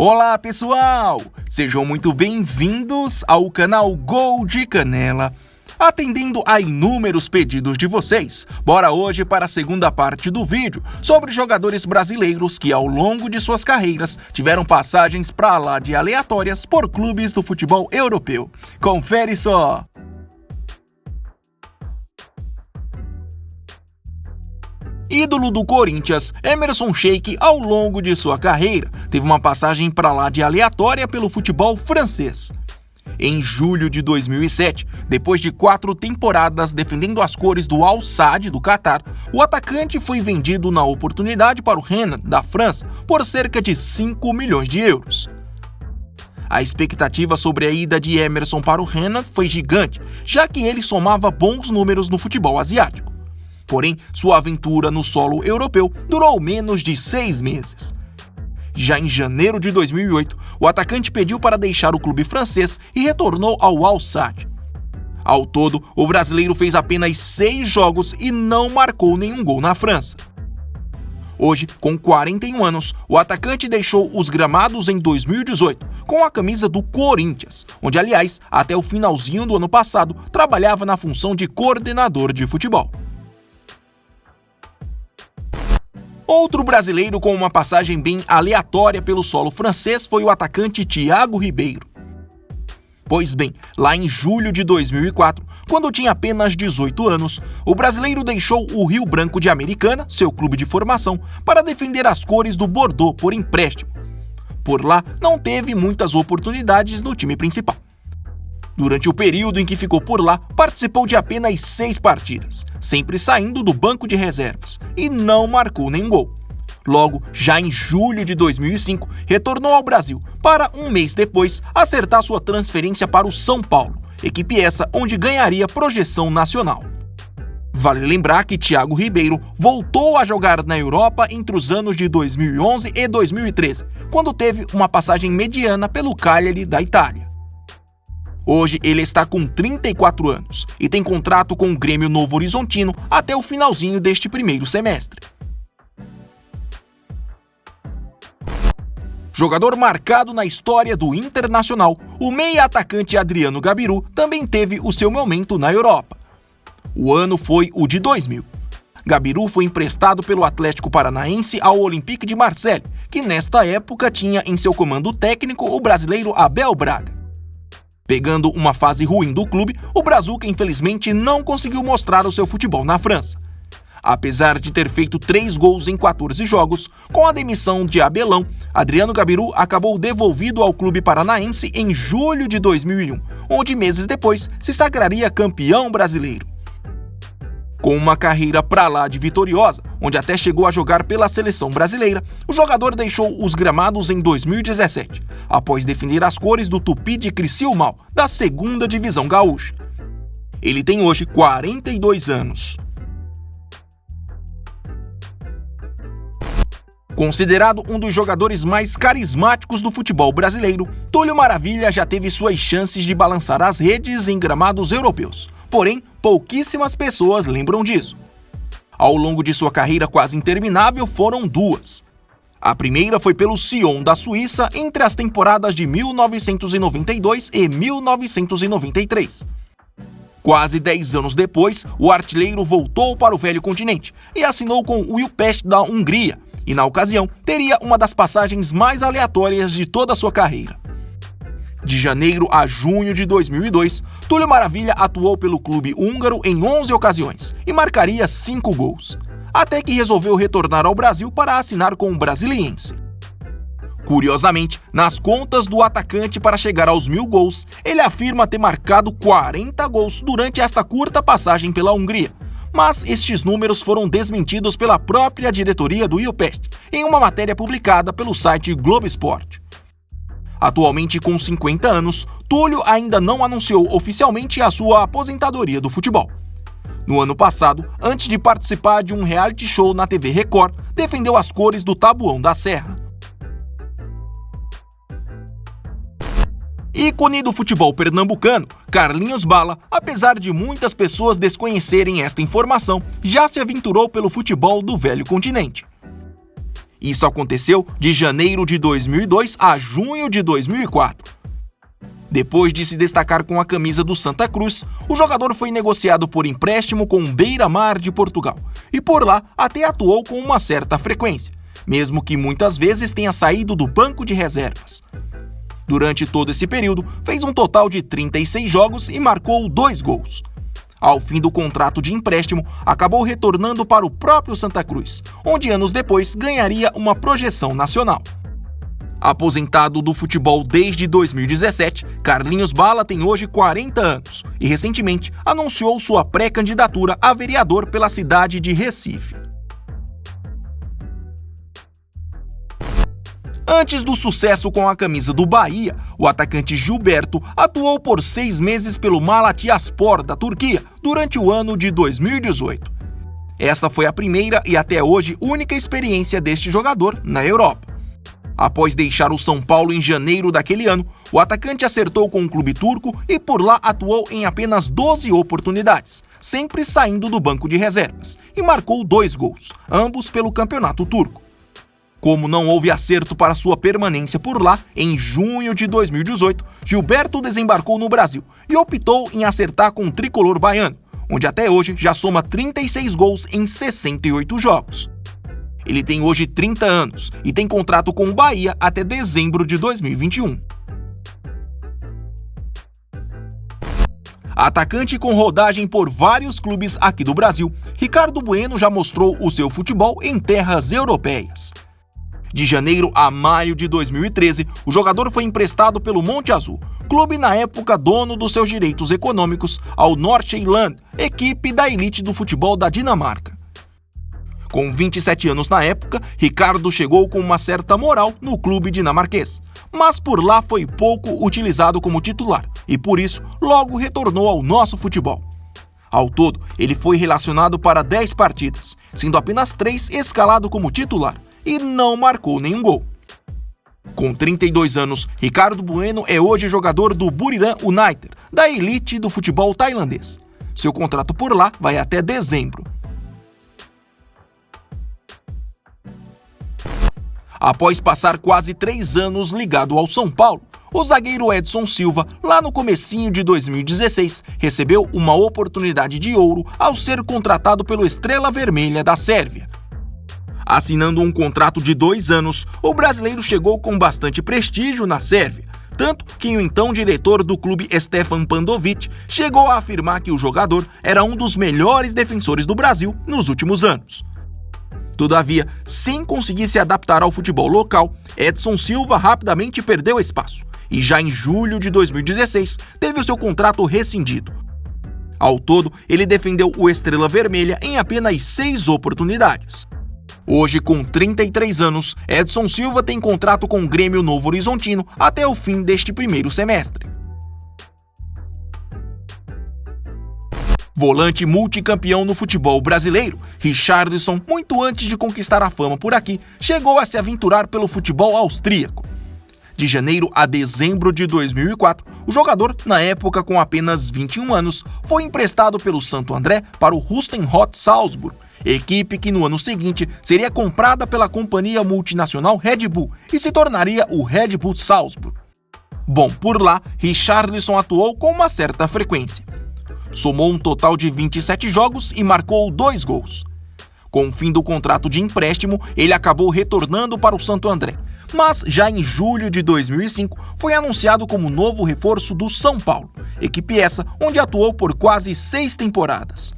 Olá pessoal, sejam muito bem-vindos ao canal Gol de Canela. Atendendo a inúmeros pedidos de vocês, bora hoje para a segunda parte do vídeo sobre jogadores brasileiros que ao longo de suas carreiras tiveram passagens para lá de aleatórias por clubes do futebol europeu. Confere só! Ídolo do Corinthians, Emerson Sheik, ao longo de sua carreira, teve uma passagem para lá de aleatória pelo futebol francês. Em julho de 2007, depois de 4 temporadas defendendo as cores do Al Sadd do Catar, o atacante foi vendido na oportunidade para o Rennes, da França, por cerca de 5 milhões de euros. A expectativa sobre a ida de Emerson para o Rennes foi gigante, já que ele somava bons números no futebol asiático. Porém, sua aventura no solo europeu durou menos de 6 meses. Já em janeiro de 2008, o atacante pediu para deixar o clube francês e retornou ao Al Sadd. Ao todo, o brasileiro fez apenas 6 jogos e não marcou nenhum gol na França. Hoje, com 41 anos, o atacante deixou os gramados em 2018 com a camisa do Corinthians, onde, aliás, até o finalzinho do ano passado, trabalhava na função de coordenador de futebol. Outro brasileiro com uma passagem bem aleatória pelo solo francês foi o atacante Thiago Ribeiro. Pois bem, lá em julho de 2004, quando tinha apenas 18 anos, o brasileiro deixou o Rio Branco de Americana, seu clube de formação, para defender as cores do Bordeaux por empréstimo. Por lá, não teve muitas oportunidades no time principal. Durante o período em que ficou por lá, participou de apenas 6 partidas, sempre saindo do banco de reservas, e não marcou nenhum gol. Logo, já em julho de 2005, retornou ao Brasil para, um mês depois, acertar sua transferência para o São Paulo, equipe essa onde ganharia projeção nacional. Vale lembrar que Thiago Ribeiro voltou a jogar na Europa entre os anos de 2011 e 2013, quando teve uma passagem mediana pelo Cagliari da Itália. Hoje ele está com 34 anos e tem contrato com o Grêmio Novo Horizontino até o finalzinho deste primeiro semestre. Jogador marcado na história do Internacional, o meia-atacante Adriano Gabiru também teve o seu momento na Europa. O ano foi o de 2000. Gabiru foi emprestado pelo Atlético Paranaense ao Olympique de Marseille, que nesta época tinha em seu comando técnico o brasileiro Abel Braga. Pegando uma fase ruim do clube, o Brazuca infelizmente não conseguiu mostrar o seu futebol na França. Apesar de ter feito 3 gols em 14 jogos, com a demissão de Abelão, Adriano Gabiru acabou devolvido ao clube paranaense em julho de 2001, onde meses depois se sagraria campeão brasileiro. Com uma carreira pra lá de vitoriosa, onde até chegou a jogar pela seleção brasileira, o jogador deixou os gramados em 2017, após defender as cores do Tupi de Criciúma, da 2ª Divisão Gaúcha. Ele tem hoje 42 anos. Considerado um dos jogadores mais carismáticos do futebol brasileiro, Túlio Maravilha já teve suas chances de balançar as redes em gramados europeus. Porém, pouquíssimas pessoas lembram disso. Ao longo de sua carreira quase interminável, foram 2. A primeira foi pelo Sion da Suíça entre as temporadas de 1992 e 1993. Quase 10 anos depois, o artilheiro voltou para o velho continente e assinou com o Újpest da Hungria, e na ocasião teria uma das passagens mais aleatórias de toda a sua carreira. De janeiro a junho de 2002, Túlio Maravilha atuou pelo clube húngaro em 11 ocasiões e marcaria 5 gols, até que resolveu retornar ao Brasil para assinar com o Brasiliense. Curiosamente, nas contas do atacante para chegar aos 1000 gols, ele afirma ter marcado 40 gols durante esta curta passagem pela Hungria, mas estes números foram desmentidos pela própria diretoria do Újpest em uma matéria publicada pelo site Globo Esporte. Atualmente com 50 anos, Túlio ainda não anunciou oficialmente a sua aposentadoria do futebol. No ano passado, antes de participar de um reality show na TV Record, defendeu as cores do Taboão da Serra. Ícone do futebol pernambucano, Carlinhos Bala, apesar de muitas pessoas desconhecerem esta informação, já se aventurou pelo futebol do velho continente. Isso aconteceu de janeiro de 2002 a junho de 2004. Depois de se destacar com a camisa do Santa Cruz, o jogador foi negociado por empréstimo com o Beira-Mar de Portugal e por lá até atuou com uma certa frequência, mesmo que muitas vezes tenha saído do banco de reservas. Durante todo esse período, fez um total de 36 jogos e marcou 2 gols. Ao fim do contrato de empréstimo, acabou retornando para o próprio Santa Cruz, onde anos depois ganharia uma projeção nacional. Aposentado do futebol desde 2017, Carlinhos Bala tem hoje 40 anos e recentemente anunciou sua pré-candidatura a vereador pela cidade de Recife. Antes do sucesso com a camisa do Bahia, o atacante Gilberto atuou por 6 meses pelo Malatyaspor da Turquia durante o ano de 2018. Essa foi a primeira e até hoje única experiência deste jogador na Europa. Após deixar o São Paulo em janeiro daquele ano, o atacante acertou com o clube turco e por lá atuou em apenas 12 oportunidades, sempre saindo do banco de reservas, e marcou 2 gols, ambos pelo campeonato turco. Como não houve acerto para sua permanência por lá, em junho de 2018, Gilberto desembarcou no Brasil e optou em acertar com o tricolor baiano, onde até hoje já soma 36 gols em 68 jogos. Ele tem hoje 30 anos e tem contrato com o Bahia até dezembro de 2021. Atacante com rodagem por vários clubes aqui do Brasil, Ricardo Bueno já mostrou o seu futebol em terras europeias. De janeiro a maio de 2013, o jogador foi emprestado pelo Monte Azul, clube na época dono dos seus direitos econômicos, ao Nordsjælland, equipe da elite do futebol da Dinamarca. Com 27 anos na época, Ricardo chegou com uma certa moral no clube dinamarquês, mas por lá foi pouco utilizado como titular e por isso logo retornou ao nosso futebol. Ao todo, ele foi relacionado para 10 partidas, sendo apenas 3 escalado como titular, e não marcou nenhum gol. Com 32 anos, Ricardo Bueno é hoje jogador do Buriram United, da elite do futebol tailandês. Seu contrato por lá vai até dezembro. Após passar quase 3 anos ligado ao São Paulo, o zagueiro Edson Silva, lá no comecinho de 2016, recebeu uma oportunidade de ouro ao ser contratado pelo Estrela Vermelha da Sérvia. Assinando um contrato de 2 anos, o brasileiro chegou com bastante prestígio na Sérvia, tanto que o então diretor do clube Stefan Pandovic chegou a afirmar que o jogador era um dos melhores defensores do Brasil nos últimos anos. Todavia, sem conseguir se adaptar ao futebol local, Edson Silva rapidamente perdeu espaço e já em julho de 2016 teve o seu contrato rescindido. Ao todo, ele defendeu o Estrela Vermelha em apenas 6 oportunidades. Hoje, com 33 anos, Edson Silva tem contrato com o Grêmio Novo Horizontino até o fim deste primeiro semestre. Volante multicampeão no futebol brasileiro, Richarlison, muito antes de conquistar a fama por aqui, chegou a se aventurar pelo futebol austríaco. De janeiro a dezembro de 2004, o jogador, na época com apenas 21 anos, foi emprestado pelo Santo André para o Rustenhott Salzburg, equipe que no ano seguinte seria comprada pela companhia multinacional Red Bull e se tornaria o Red Bull Salzburg. Bom, por lá, Richarlison atuou com uma certa frequência. Somou um total de 27 jogos e marcou 2 gols. Com o fim do contrato de empréstimo, ele acabou retornando para o Santo André, mas já em julho de 2005 foi anunciado como novo reforço do São Paulo, equipe essa onde atuou por quase 6 temporadas.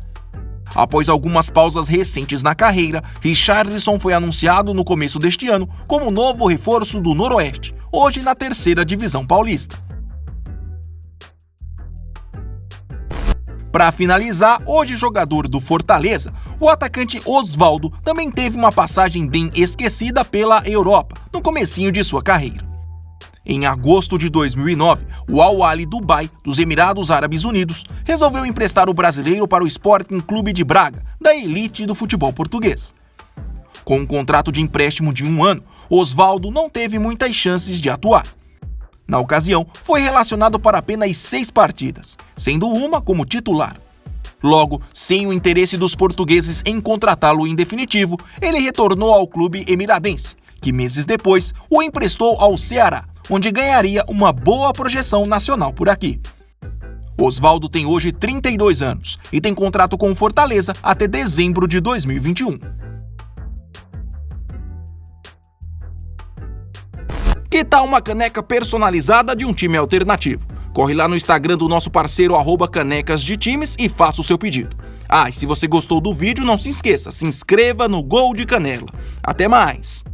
Após algumas pausas recentes na carreira, Richarlison foi anunciado no começo deste ano como novo reforço do Noroeste, hoje na 3ª Divisão Paulista. Para finalizar, hoje jogador do Fortaleza, o atacante Osvaldo também teve uma passagem bem esquecida pela Europa, no comecinho de sua carreira. Em agosto de 2009, o Al Ahly Dubai, dos Emirados Árabes Unidos, resolveu emprestar o brasileiro para o Sporting Clube de Braga, da elite do futebol português. Com um contrato de empréstimo de 1 ano, Osvaldo não teve muitas chances de atuar. Na ocasião, foi relacionado para apenas 6 partidas, sendo uma como titular. Logo, sem o interesse dos portugueses em contratá-lo em definitivo, ele retornou ao clube emiradense, que meses depois o emprestou ao Ceará, onde ganharia uma boa projeção nacional por aqui. Osvaldo tem hoje 32 anos e tem contrato com o Fortaleza até dezembro de 2021. Que tal uma caneca personalizada de um time alternativo? Corre lá no Instagram do nosso parceiro @canecasdetimes e faça o seu pedido. E se você gostou do vídeo, não se esqueça, se inscreva no Gol de Canela. Até mais!